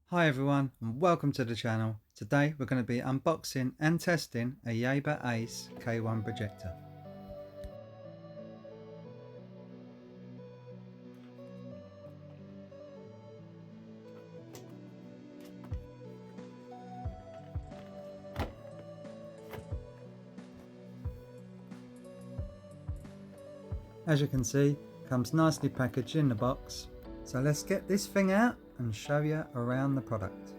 Hi everyone and welcome to the channel. Today we're going to be unboxing and testing a Yaber Ace K1 projector. As you can see, comes nicely packaged in the box. So let's get this thing out and show you around the product.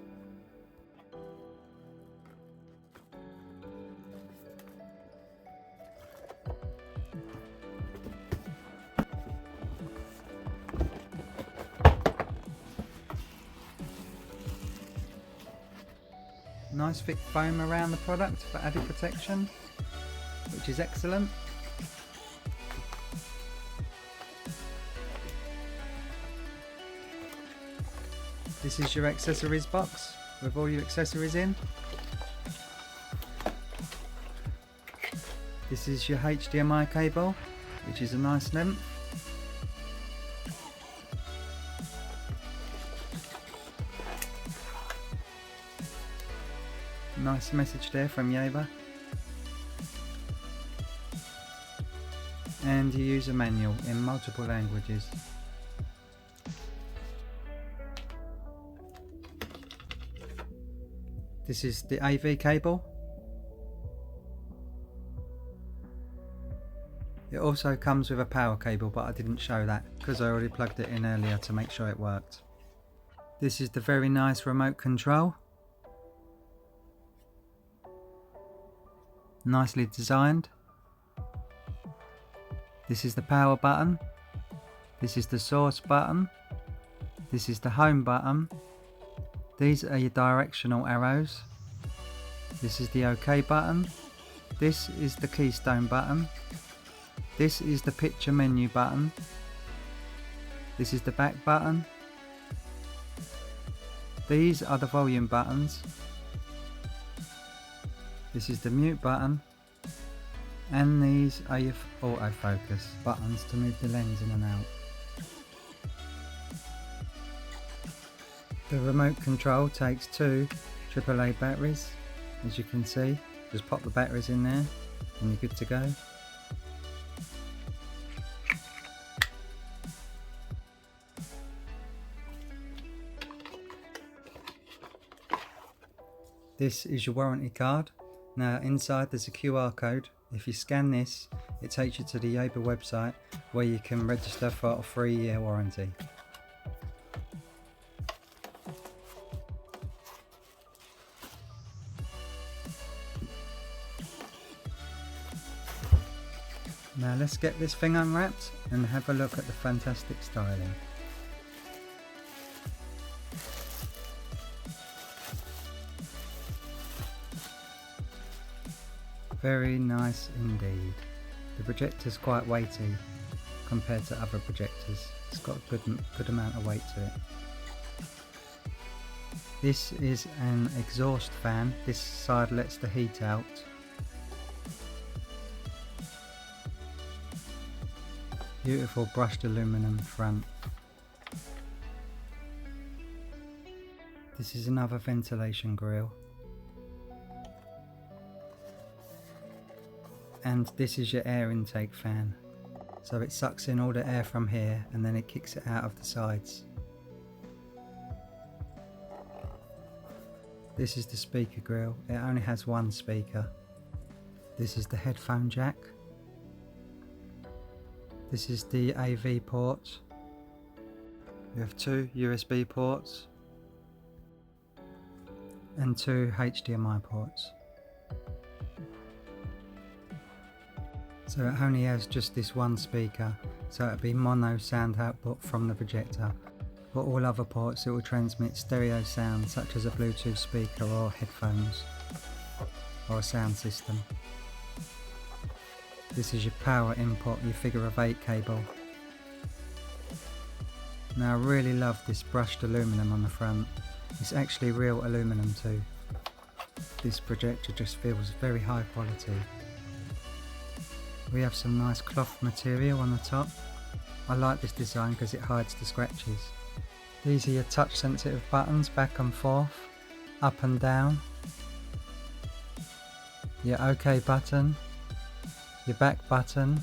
Nice thick foam around the product for added protection, which is excellent. This is your accessories box with all your accessories in. This is your HDMI cable, which is a nice length. Nice message there from Yaber. And you use a manual in multiple languages. This is the AV cable. It also comes with a power cable, but I didn't show that because I already plugged it in earlier to make sure it worked. This is the very nice remote control. Nicely designed. This is the power button. This is the source button. This is the home button. These are your directional arrows. This is the OK button. This is the Keystone button. This is the picture menu button. This is the back button. These are the volume buttons. This is the mute button. And these are your autofocus buttons to move the lens in and out. The remote control takes two AAA batteries, as you can see. Just pop the batteries in there and you're good to go. This is your warranty card. Now inside there's a QR code. If you scan this, it takes you to the Yaber website where you can register for a 3-year warranty. Now let's get this thing unwrapped and have a look at the fantastic styling. Very nice indeed. The projector's quite weighty compared to other projectors. It's got a good amount of weight to it. This is an exhaust fan. This side lets the heat out. Beautiful brushed aluminum front. This is another ventilation grille. And this is your air intake fan. So it sucks in all the air from here and then it kicks it out of the sides. This is the speaker grille. It only has one speaker. This is the headphone jack. This is the AV port. We have two USB ports and two HDMI ports. So it only has just this one speaker, so it'll be mono sound output from the projector. For all other ports it will transmit stereo sound such as a Bluetooth speaker or headphones or a sound system. This is your power input, your figure of 8 cable. Now I really love this brushed aluminum on the front. It's actually real aluminum too. This projector just feels very high quality. We have some nice cloth material on the top. I like this design because it hides the scratches. These are your touch sensitive buttons, back and forth, up and down, your OK button, your back button,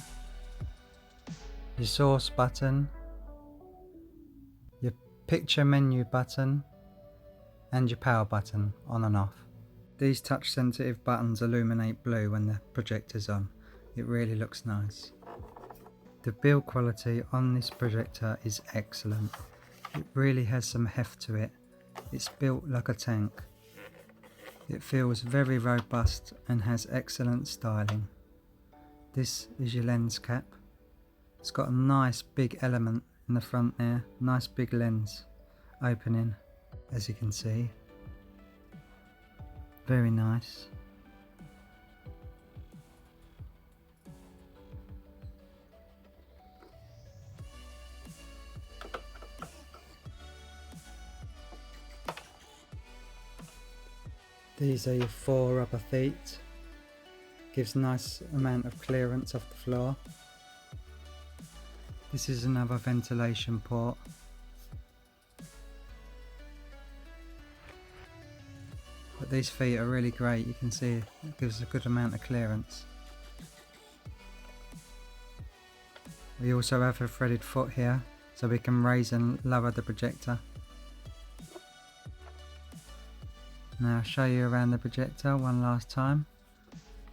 your source button, your picture menu button, and your power button on and off. These touch sensitive buttons illuminate blue when the projector's on. It really looks nice. The build quality on this projector is excellent. It really has some heft to it. It's built like a tank. It feels very robust and has excellent styling. This is your lens cap. It's got a nice big element in the front there. Nice big lens opening, as you can see. Very nice. These are your 4 rubber feet. Gives a nice amount of clearance off the floor. This is another ventilation port. But these feet are really great. You can see it gives a good amount of clearance. We also have a threaded foot here, so we can raise and lower the projector. Now I'll show you around the projector one last time,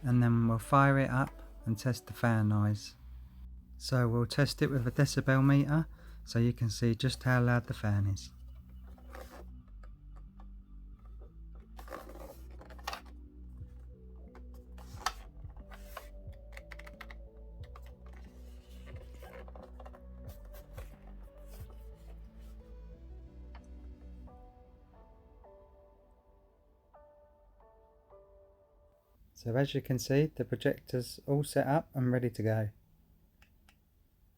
and then we'll fire it up and test the fan noise. So we'll test it with a decibel meter so you can see just how loud the fan is. So as you can see, the projector's all set up and ready to go.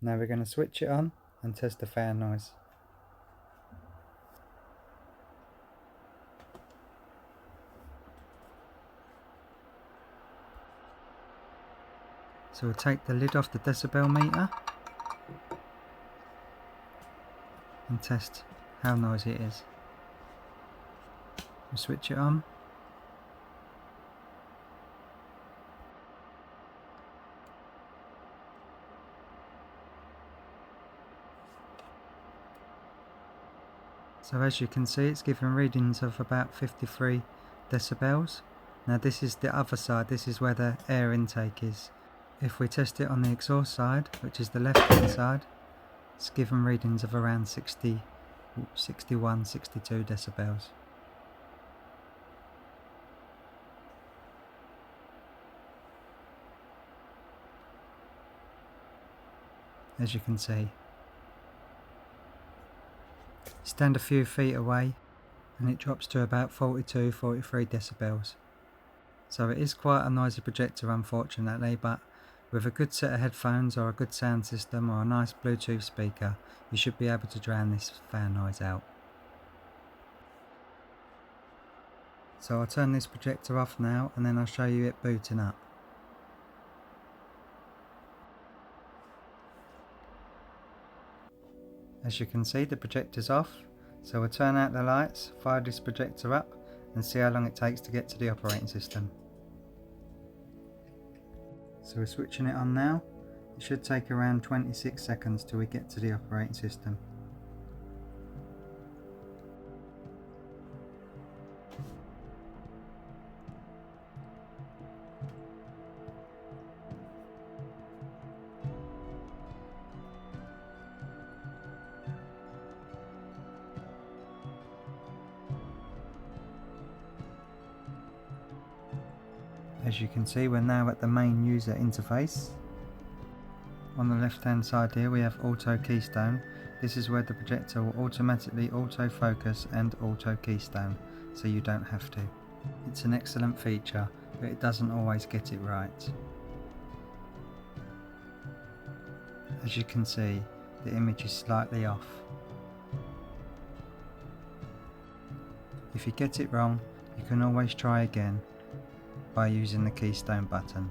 Now we're going to switch it on and test the fan noise. So we'll take the lid off the decibel meter and test how noisy it is. We'll switch it on. So as you can see, it's giving readings of about 53 decibels. Now this is the other side, this is where the air intake is. If we test it on the exhaust side, which is the left hand side, it's giving readings of around 60, 61, 62 decibels. As you can see. Stand a few feet away and it drops to about 42, 43 decibels. So it is quite a noisy projector, unfortunately, but with a good set of headphones or a good sound system or a nice Bluetooth speaker, you should be able to drown this fan noise out. So I'll turn this projector off now and then I'll show you it booting up. As you can see, the projector's off, so we'll turn out the lights, fire this projector up and see how long it takes to get to the operating system. So we're switching it on now. It should take around 26 seconds till we get to the operating system. As you can see, we're now at the main user interface. On the left hand side here we have auto keystone. This is where the projector will automatically auto focus and auto keystone, so you don't have to. It's an excellent feature, but it doesn't always get it right. As you can see, the image is slightly off. If you get it wrong, you can always try again by using the keystone button.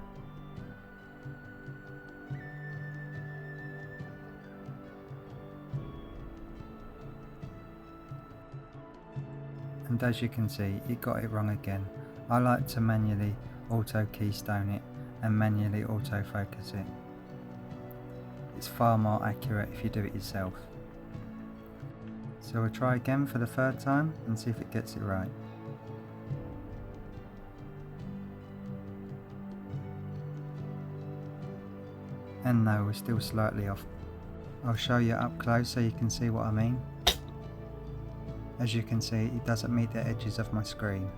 and as you can see, it got it wrong again. I like to manually auto keystone it and manually autofocus it. It's far more accurate if you do it yourself. So we'll try again for the third time and see if it gets it right. And no, we're still slightly off. I'll show you up close so you can see what I mean. As you can see, it doesn't meet the edges of my screen.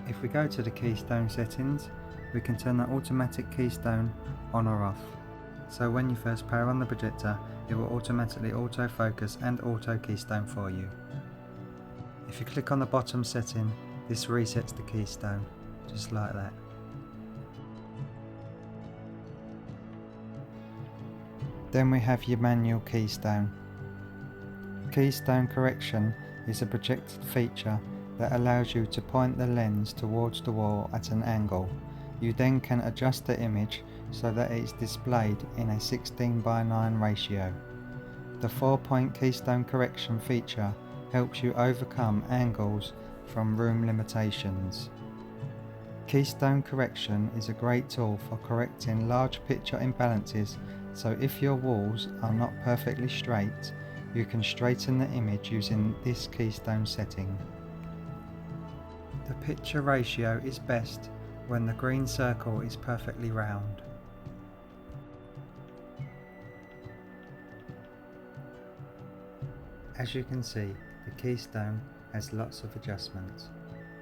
If we go to the keystone settings, we can turn the automatic keystone on or off. So when you first power on the projector, it will automatically autofocus and auto keystone for you. If you click on the bottom setting, this resets the keystone, just like that. Then we have your manual keystone. Keystone correction is a projected feature that allows you to point the lens towards the wall at an angle. You then can adjust the image so that it is displayed in a 16:9 ratio. The 4-point keystone correction feature helps you overcome angles from room limitations. Keystone correction is a great tool for correcting large picture imbalances, so if your walls are not perfectly straight, you can straighten the image using this keystone setting. The picture ratio is best when the green circle is perfectly round. As you can see, the keystone has lots of adjustments.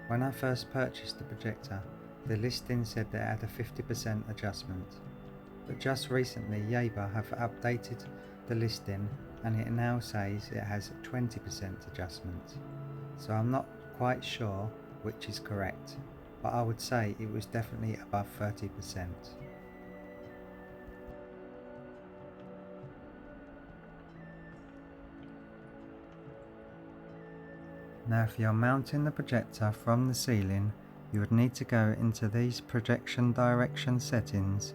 When I first purchased the projector, the listing said that it had a 50% adjustment. But just recently Yaber have updated the listing and it now says it has 20% adjustment. So I'm not quite sure which is correct, but I would say it was definitely above 30%. Now if you're mounting the projector from the ceiling, you would need to go into these projection direction settings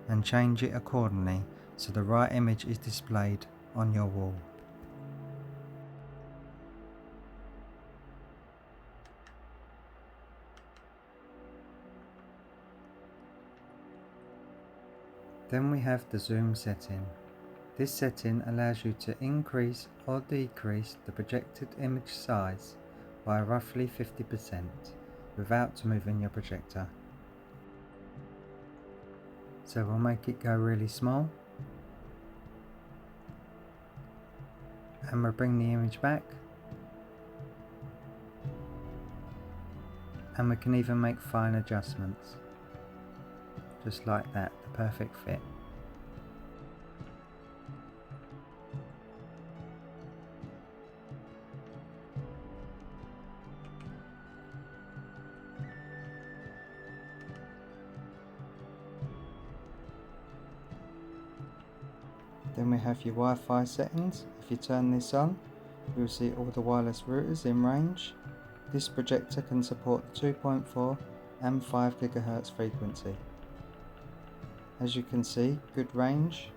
and change it accordingly so the right image is displayed on your wall. Then we have the zoom setting. This setting allows you to increase or decrease the projected image size by roughly 50% without moving your projector. So we'll make it go really small and we'll bring the image back, and we can even make fine adjustments just like that, the perfect fit. Then we have your Wi-Fi settings. If you turn this on, you'll see all the wireless routers in range. This projector can support the 2.4 and 5 GHz frequency. As you can see, good range.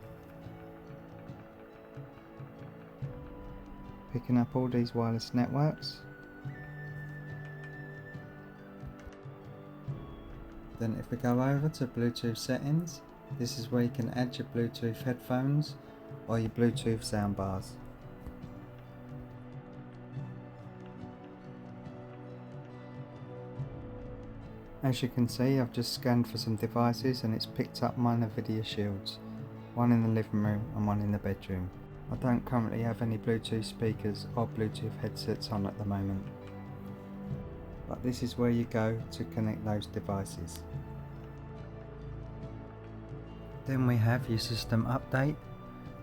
Picking up all these wireless networks. Then if we go over to Bluetooth settings, this is where you can add your Bluetooth headphones or your Bluetooth soundbars. As you can see, I've just scanned for some devices and it's picked up minor video shields, one in the living room and one in the bedroom. I don't currently have any Bluetooth speakers or Bluetooth headsets on at the moment, but this is where you go to connect those devices. Then we have your system update.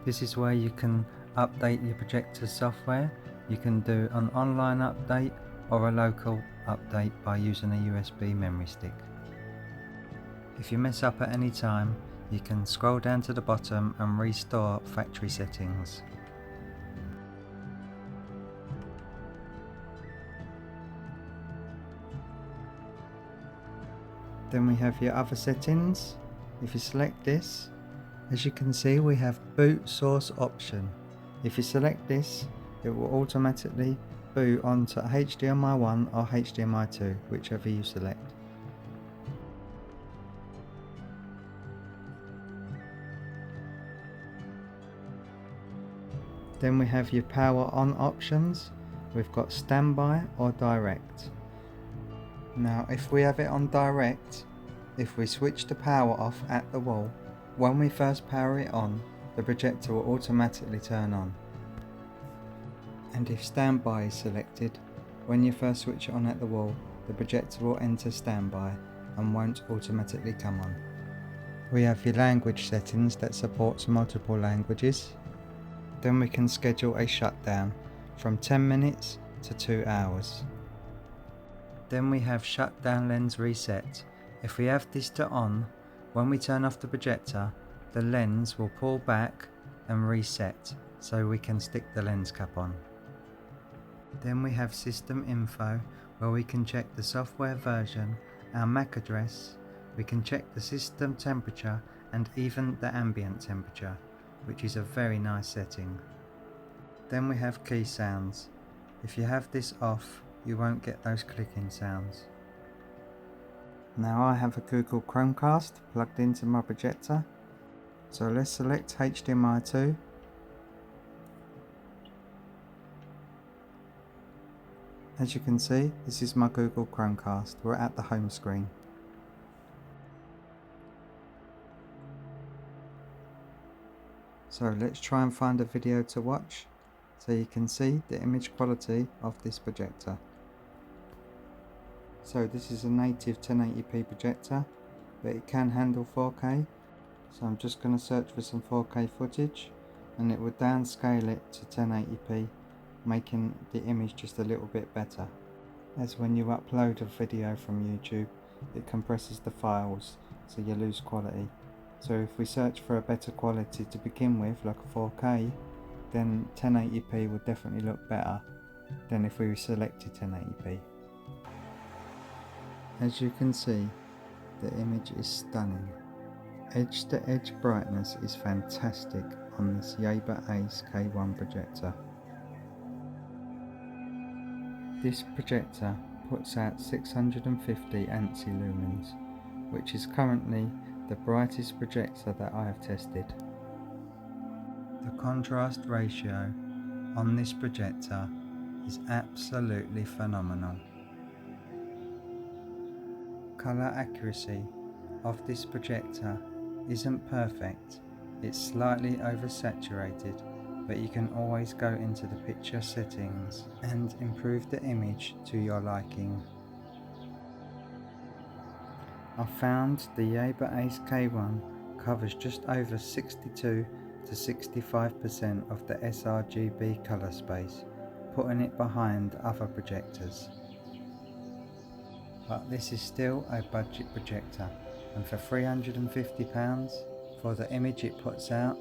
This is where you can update your projector software. You can do an online update or a local update by using a USB memory stick. If you mess up at any time, you can scroll down to the bottom and restore factory settings. Then we have your other settings. If you select this, as you can see, we have boot source option. If you select this, it will automatically boot onto HDMI 1 or HDMI 2, whichever you select. Then we have your power on options. We've got standby or direct. Now if we have it on direct, if we switch the power off at the wall, when we first power it on, the projector will automatically turn on. And if standby is selected, when you first switch it on at the wall, the projector will enter standby and won't automatically come on. We have your language settings that supports multiple languages. Then we can schedule a shutdown from 10 minutes to 2 hours. Then we have shutdown lens reset. If we have this to on, when we turn off the projector, the lens will pull back and reset so we can stick the lens cap on. Then we have system info, where we can check the software version, our MAC address, we can check the system temperature and even the ambient temperature, which is a very nice setting. Then we have key sounds. If you have this off, you won't get those clicking sounds. Now I have a Google Chromecast plugged into my projector, so let's select HDMI 2. As you can see, this is my Google Chromecast. We're at the home screen. So let's try and find a video to watch so you can see the image quality of this projector. So this is a native 1080p projector, but it can handle 4K. So I'm just going to search for some 4K footage, and it will downscale it to 1080p, making the image just a little bit better. As when you upload a video from YouTube, it compresses the files so you lose quality. So if we search for a better quality to begin with, like a 4K, then 1080p would definitely look better than if we selected 1080p. As you can see, the image is stunning. Edge to edge brightness is fantastic on this Yaber Ace K1 projector. This projector puts out 650 ANSI lumens, which is currently the brightest projector that I have tested. The contrast ratio on this projector is absolutely phenomenal. Colour accuracy of this projector isn't perfect, it's slightly oversaturated, but you can always go into the picture settings and improve the image to your liking. I found the Yaber Ace K1 covers just over 62 to 65% of the sRGB colour space, putting it behind other projectors. But this is still a budget projector, and for £350 for the image it puts out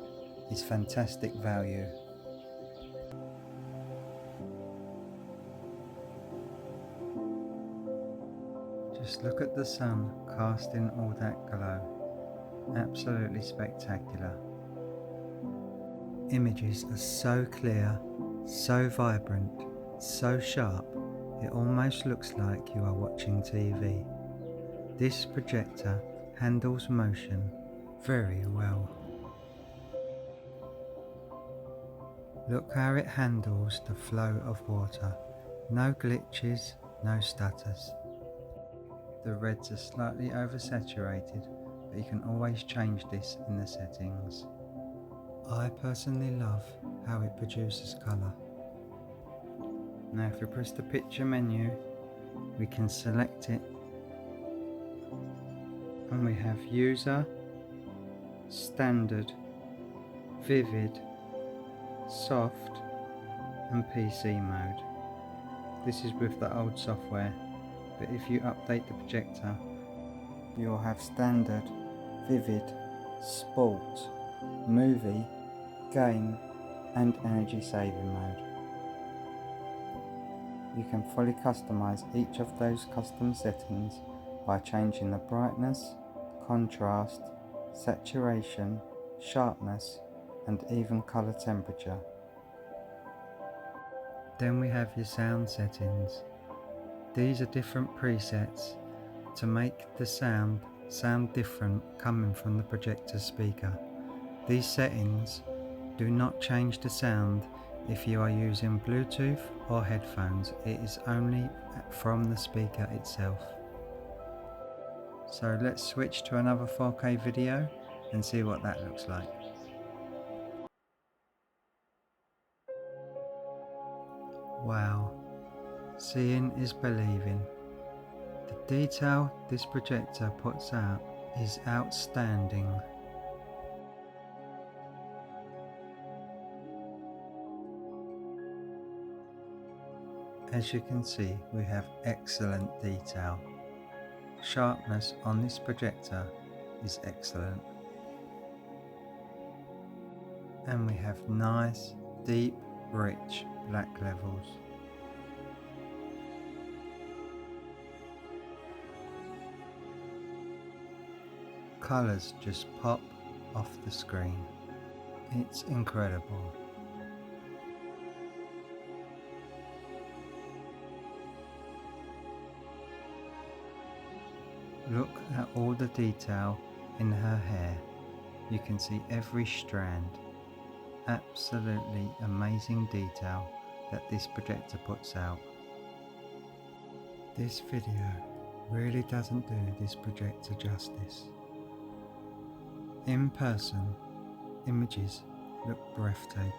is fantastic value. Just look at the sun casting all that glow. Absolutely spectacular. Images are so clear, so vibrant, so sharp, it almost looks like you are watching TV. This projector handles motion very well. Look how it handles the flow of water. No glitches, no stutters. The reds are slightly oversaturated, but you can always change this in the settings. I personally love how it produces colour. Now if we press the picture menu, we can select it, and we have user, standard, vivid, soft and PC mode. This is with the old software, but if you update the projector, you'll have standard, vivid, sport, movie, game and energy saving mode. You can fully customize each of those custom settings by changing the brightness, contrast, saturation, sharpness and even colour temperature. Then we have your sound settings. These are different presets to make the sound different coming from the projector speaker. These settings do not change the sound if you are using Bluetooth or headphones. It is only from the speaker itself. So let's switch to another 4K video and see what that looks like. Wow, seeing is believing. The detail this projector puts out is outstanding. As you can see, we have excellent detail. Sharpness on this projector is excellent. And we have nice, deep, rich black levels. Colours just pop off the screen. It's incredible. Look at all the detail in her hair. You can see every strand. Absolutely amazing detail that this projector puts out. This video really doesn't do this projector justice. In person, images look breathtaking.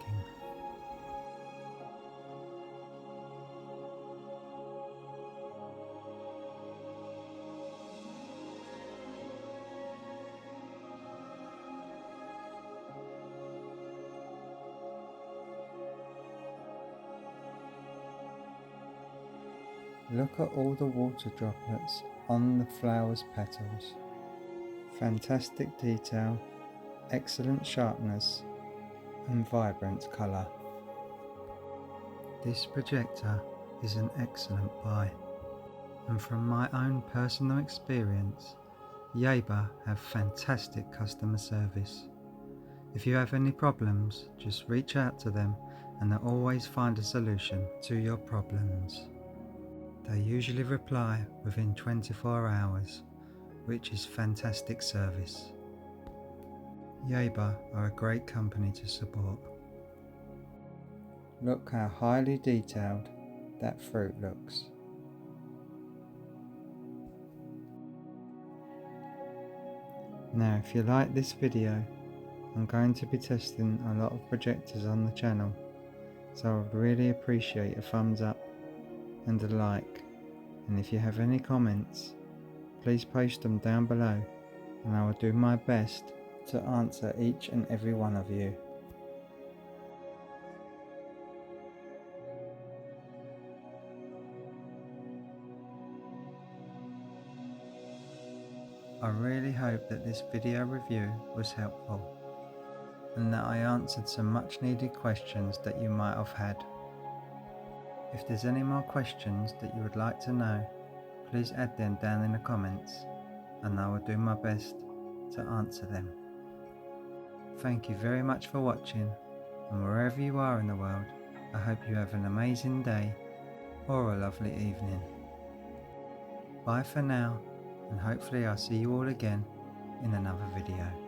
Look at all the water droplets on the flower's petals. Fantastic detail, excellent sharpness and vibrant colour. This projector is an excellent buy, and from my own personal experience, Yaber have fantastic customer service. If you have any problems, just reach out to them and they'll always find a solution to your problems. They usually reply within 24 hours, which is fantastic service. Yaber are a great company to support. Look how highly detailed that fruit looks. Now if you like this video, I'm going to be testing a lot of projectors on the channel, so I would really appreciate a thumbs up and a like, and if you have any comments, please post them down below and I will do my best to answer each and every one of you. I really hope that this video review was helpful and that I answered some much needed questions that you might have had. If there's any more questions that you would like to know, please add them down in the comments and I will do my best to answer them. Thank you very much for watching, and wherever you are in the world, I hope you have an amazing day or a lovely evening. Bye for now, and hopefully I'll see you all again in another video.